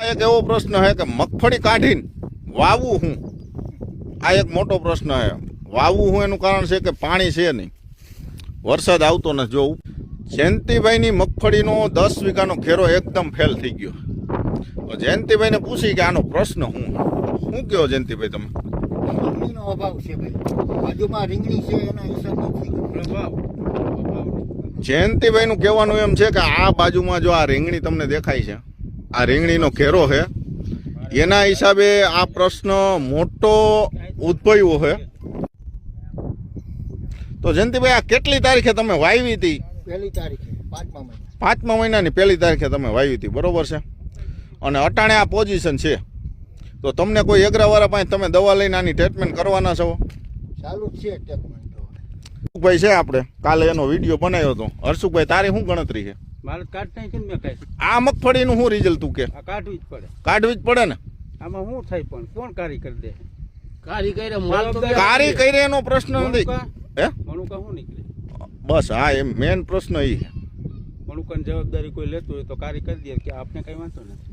એક એવો પ્રશ્ન છે કે મગફળી કાઢીને વાવવું હું, આ એક મોટો પ્રશ્ન છે. વાવવું હું એનું કારણ છે કે પાણી છે નહીં, વરસાદ આવતો નથી. જો જયંતિભાઈની મગફળીનો 10 વીઘાનો ઘેરો એકદમ ફેલ થઈ ગયો. જયંતિભાઈને પૂછી કે આનો પ્રશ્ન શું કહો જયંતિભાઈ તમે? રીંગણીનો અભાવ છે ભાઈ, બાજુમાં રીંગણી છે એના હિસાબે જયંતિભાઈનું કહેવાનું એમ છે કે આ બાજુમાં જો આ રીંગણી તમને દેખાય છે, આ રીંગણીનો ઘેરો છે, એના હિસાબે આ પ્રશ્ન મોટો ઉદ્ભવ્યો છે. તો જયંતિભાઈ આ કેટલી તારીખે તમે વાવી હતી? 1 તારીખે 5મા મહિનાની 1 તારીખે તમે વાવી હતી, બરોબર છે? અને અટાણે આ પોઝિશન છે, તો તમને કોઈ એગ્રાવાળા પાસે તમે દવા લઈને આની ટ્રીટમેન્ટ કરવાના છો? ચાલુ જ છે ટ્રીટમેન્ટ. હર્ષુભાઈ છે આપણે, કાલે એનો વિડીયો બનાવ્યો હતો. હર્ષુભાઈ તારી શું ગણતરી છે? મારે કાઢ નાખી ને મેં કઈ આ મગફળીનું શું રિઝલ્ટ તું કે? કાઢવી જ પડે. કાઢવી જ પડે ને. આમાં શું થાય પણ કોણ કારી કરી દે? કારી કરી એનો પ્રશ્ન નથી. હે મણુકા શું નીકળે? બસ હા, એમ મેન પ્રશ્ન એ. મણુકાની જવાબદારી કોઈ લેતું હોય તો કારી કરી દે કે આપણે કઈ વાંધો નથી.